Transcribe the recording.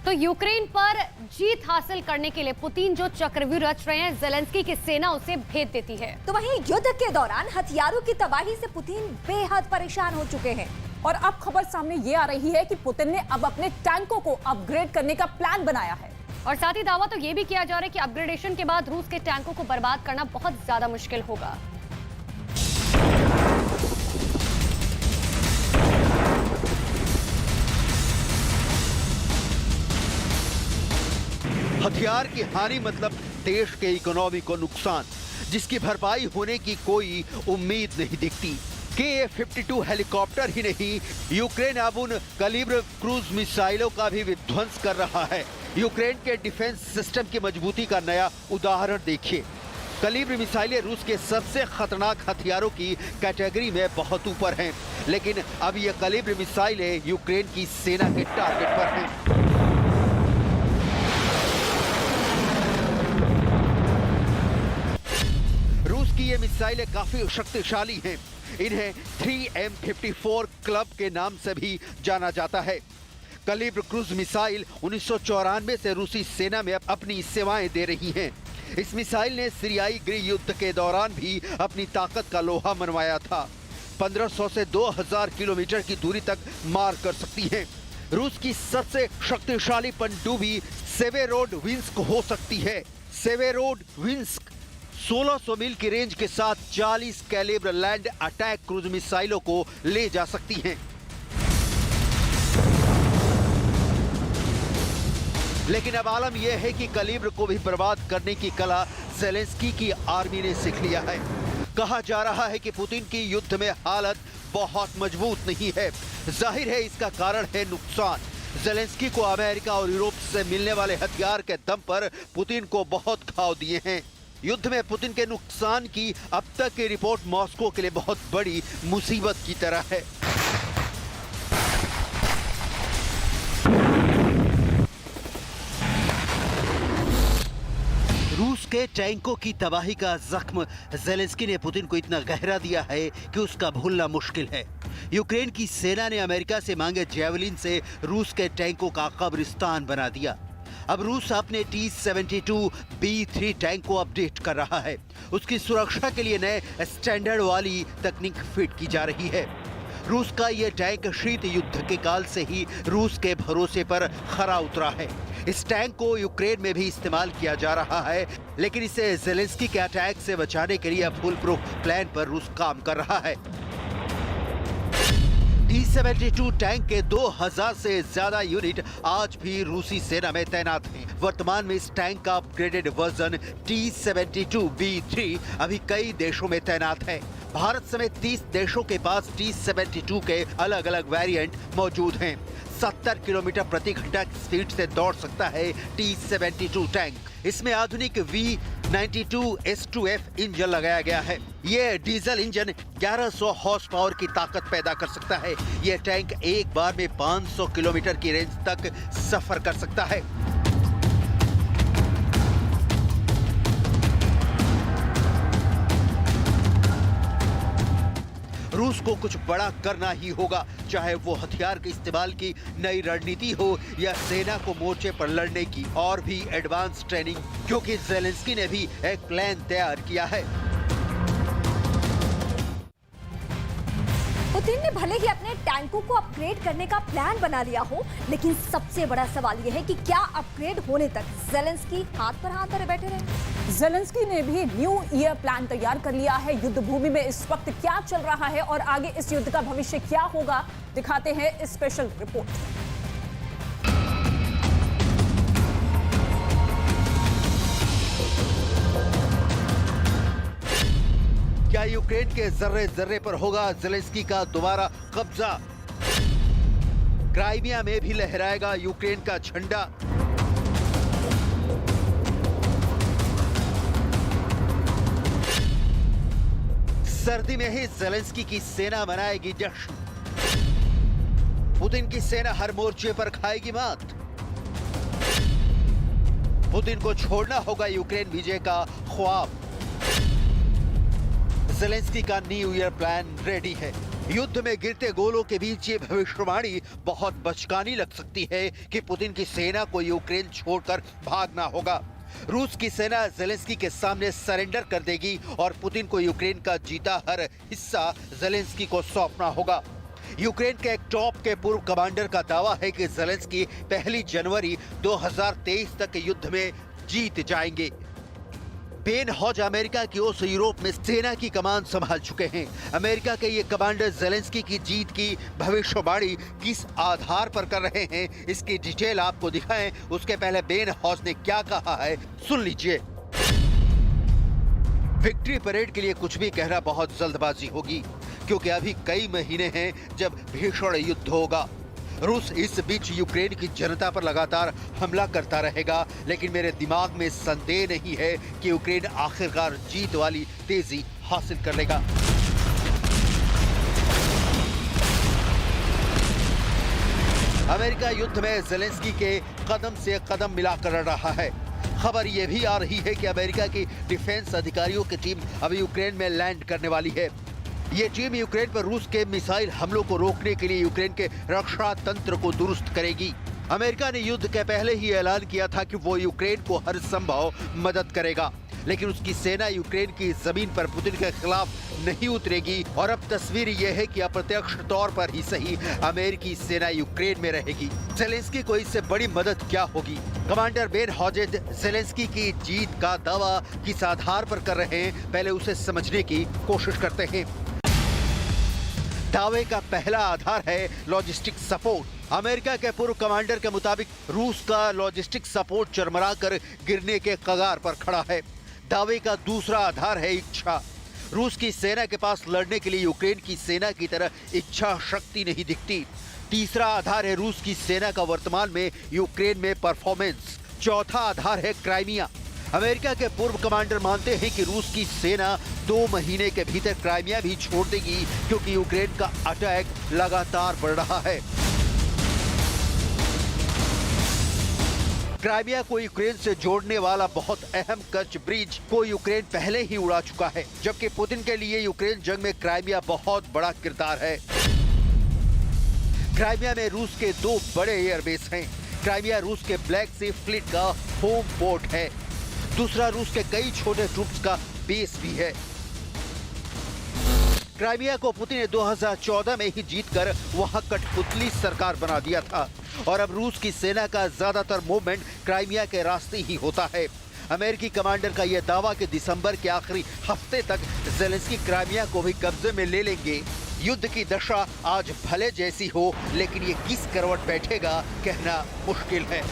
तो यूक्रेन पर जीत हासिल करने के लिए पुतिन जो चक्रव्यूह रच रहे हैं, ज़ेलेंस्की की सेना उसे भेद देती है। तो वहीं युद्ध के दौरान हथियारों की तबाही से पुतिन बेहद परेशान हो चुके हैं। और अब खबर सामने ये आ रही है कि पुतिन ने अब अपने टैंकों को अपग्रेड करने का प्लान बनाया है। और साथ ही दावा तो ये भी किया जा रहा है कि अपग्रेडेशन के बाद रूस के टैंकों को बर्बाद करना बहुत ज्यादा मुश्किल होगा। हथियार की हानि मतलब देश के इकोनॉमी को नुकसान, जिसकी भरपाई होने की कोई उम्मीद नहीं दिखती। KA-52 हेलीकॉप्टर ही नहीं, यूक्रेन अब उन कैलिब्र क्रूज मिसाइलों का भी विध्वंस कर रहा है। यूक्रेन के डिफेंस सिस्टम की मजबूती का नया उदाहरण देखिए। कैलिब्र मिसाइलें रूस के सबसे खतरनाक हथियारों की कैटेगरी में बहुत ऊपर हैं, लेकिन अब ये कैलिब्र मिसाइलें यूक्रेन की सेना के टारगेट पर हैं। रूस की ये मिसाइलें काफी शक्तिशाली हैं। इन्हें 3M54 क्लब के नाम से भी जाना जाता है। कैलिब्र क्रूज मिसाइल 1994 से रूसी सेना में अपनी सेवाएं दे रही हैं। इस मिसाइल ने सीरियाई गृह युद्ध के दौरान भी अपनी ताकत का लोहा मनवाया था। 1500 से 2000 किलोमीटर की दूरी तक मार कर सकती हैं। रूस की सबसे शक्तिशाली पनडुब्बी सेवेरोडविंस्क हो सकती है। सेवेरोडविंस्क 1600 मील की रेंज के साथ 40 कैलिब्र लैंड अटैक क्रूज मिसाइलों को ले जा सकती हैं। लेकिन अब आलम यह है कि कैलिब्र को भी बर्बाद करने की कला ज़ेलेंस्की की आर्मी ने सीख लिया है। कहा जा रहा है कि पुतिन की युद्ध में हालत बहुत मजबूत नहीं है। जाहिर है इसका कारण है नुकसान। ज़ेलेंस्की को अमेरिका और यूरोप से मिलने वाले हथियार के दम पर पुतिन को बहुत घाव दिए हैं। युद्ध में पुतिन के नुकसान की अब तक की रिपोर्ट मॉस्को के लिए बहुत बड़ी मुसीबत की तरह है। रूस के टैंकों की तबाही का जख्म ज़ेलेंस्की ने पुतिन को इतना गहरा दिया है कि उसका भूलना मुश्किल है। यूक्रेन की सेना ने अमेरिका से मांगे जैवलिन से रूस के टैंकों का कब्रिस्तान बना दिया। अब रूस अपने T-72B3 टैंक को अपडेट कर रहा है। उसकी सुरक्षा के लिए नए स्टैंडर्ड वाली तकनीक फिट की जा रही है। रूस का यह टैंक शीत युद्ध के काल से ही रूस के भरोसे पर खरा उतरा है। इस टैंक को यूक्रेन में भी इस्तेमाल किया जा रहा है, लेकिन इसे ज़ेलेंस्की के अटैक से बचाने के लिए फुल प्रूफ प्लान पर रूस काम कर रहा है। T-72 टैंक के 2000 से ज्यादा यूनिट आज भी रूसी सेना में तैनात हैं। वर्तमान में इस टैंक का अपग्रेडेड वर्जन T-72B3 अभी कई देशों में तैनात है। भारत समेत 30 देशों के पास T-72 के अलग अलग वेरिएंट मौजूद हैं। 70 किलोमीटर प्रति घंटा की स्पीड से दौड़ सकता है T-72 टैंक। इसमें आधुनिक V92S2F इंजन लगाया गया है। ये डीजल इंजन 1100 हॉर्स पावर की ताकत पैदा कर सकता है। यह टैंक एक बार में 500 किलोमीटर की रेंज तक सफर कर सकता है। रूस को कुछ बड़ा करना ही होगा, चाहे वो हथियार के इस्तेमाल की नई रणनीति हो या सेना को मोर्चे पर लड़ने की और भी एडवांस ट्रेनिंग, क्योंकि ज़ेलेंस्की ने भी एक प्लान तैयार किया है। पुतिन ने भले ही अपने टैंकों को अपग्रेड करने का प्लान बना लिया हो, लेकिन सबसे बड़ा सवाल यह है कि क्या अपग्रेड होने तक ज़ेलेंस्की हाथ पर हाथ धरे बैठे रहे। ज़ेलेंस्की ने भी न्यू ईयर प्लान तैयार कर लिया है। युद्ध भूमि में इस वक्त क्या चल रहा है और आगे इस युद्ध का भविष्य क्या होगा, दिखाते हैं इस स्पेशल रिपोर्ट। क्या यूक्रेन के जर्रे जर्रे पर होगा ज़ेलेंस्की का दोबारा कब्जा? क्राइमिया में भी लहराएगा यूक्रेन का झंडा। सर्दी में ही ज़ेलेंस्की की सेना मनाएगी जश्न। पुतिन की सेना हर मोर्चे पर खाएगी मात। पुतिन को छोड़ना होगा यूक्रेन विजय का ख्वाब। ज़ेलेंस्की का न्यू ईयर प्लान रेडी है। युद्ध में गिरते गोलों के बीच ये भविष्यवाणी बहुत बचकानी लग सकती है कि पुतिन की सेना को यूक्रेन छोड़कर भागना होगा। रूस की सेना जेलेंस्की के सामने सरेंडर कर देगी और पुतिन को यूक्रेन का जीता हर हिस्सा जेलेंस्की को सौंपना होगा। यूक्रेन के एक टॉप के पूर्व कमांडर का दावा है कि जेलेंस्की 1 जनवरी 2023 तक युद्ध में जीत जाएंगे। बेन हॉज अमेरिका की ओर से यूरोप में सेना की कमान संभाल चुके हैं। अमेरिका के ये कमांडर जेलेंस्की की जीत की भविष्यवाणी किस आधार पर कर रहे हैं, इसकी डिटेल आपको दिखाएं उसके पहले बेन हॉज ने क्या कहा है, सुन लीजिए। विक्ट्री परेड के लिए कुछ भी कहना बहुत जल्दबाजी होगी, क्योंकि अभी कई महीने हैं जब भीषण युद्ध होगा। रूस इस बीच यूक्रेन की जनता पर लगातार हमला करता रहेगा, लेकिन मेरे दिमाग में संदेह नहीं है कि यूक्रेन आखिरकार जीत वाली तेजी हासिल कर लेगा। अमेरिका युद्ध में जेलेंस्की के कदम से कदम मिलाकर लड़ रहा है। खबर यह भी आ रही है कि अमेरिका की डिफेंस अधिकारियों की टीम अभी यूक्रेन में लैंड करने वाली है। ये टीम यूक्रेन पर रूस के मिसाइल हमलों को रोकने के लिए यूक्रेन के रक्षा तंत्र को दुरुस्त करेगी। अमेरिका ने युद्ध के पहले ही ऐलान किया था कि वो यूक्रेन को हर संभव मदद करेगा, लेकिन उसकी सेना यूक्रेन की जमीन पर पुतिन के खिलाफ नहीं उतरेगी। और अब तस्वीर यह है कि अप्रत्यक्ष तौर पर ही सही अमेरिकी सेना यूक्रेन में रहेगी। जेलेंस्की को इससे बड़ी मदद क्या होगी? कमांडर बेन हॉजेज जेलेंस्की की जीत का दावा किस आधार पर कर रहे हैं, पहले उसे समझने की कोशिश करते हैं। दावे का पहला आधार है लॉजिस्टिक सपोर्ट। अमेरिका के पूर्व कमांडर के मुताबिक रूस का लॉजिस्टिक सपोर्ट चरमराकर गिरने के कगार पर खड़ा है। दावे का दूसरा आधार है इच्छा। रूस की सेना के पास लड़ने के लिए यूक्रेन की सेना की तरह इच्छा शक्ति नहीं दिखती। तीसरा आधार है रूस की सेना का वर्तमान में यूक्रेन में परफॉर्मेंस। चौथा आधार है क्राइमिया। अमेरिका के पूर्व कमांडर मानते हैं कि रूस की सेना 2 महीने के भीतर क्राइमिया भी छोड़ देगी, क्योंकि यूक्रेन का अटैक लगातार बढ़ रहा है। क्राइमिया को यूक्रेन से जोड़ने वाला बहुत अहम कच्छ ब्रिज को यूक्रेन पहले ही उड़ा चुका है, जबकि पुतिन के लिए यूक्रेन जंग में क्राइमिया बहुत बड़ा किरदार है। क्राइमिया में रूस के 2 बड़े एयरबेस हैं। क्राइमिया रूस के ब्लैक सी फ्लीट का होम पोर्ट है, दूसरा रूस के कई छोटे ट्रूप्स का बेस भी है। क्राइमिया को पुतिन ने 2014 में ही जीतकर वहां कठपुतली सरकार बना दिया था और अब रूस की सेना का ज्यादातर मूवमेंट क्राइमिया के रास्ते ही होता है। अमेरिकी कमांडर का यह दावा कि दिसंबर के आखिरी हफ्ते तक जेलेंस्की क्राइमिया को भी कब्जे में ले लेंगे। युद्ध की दशा आज भले जैसी हो, लेकिन ये किस करवट बैठेगा कहना मुश्किल है।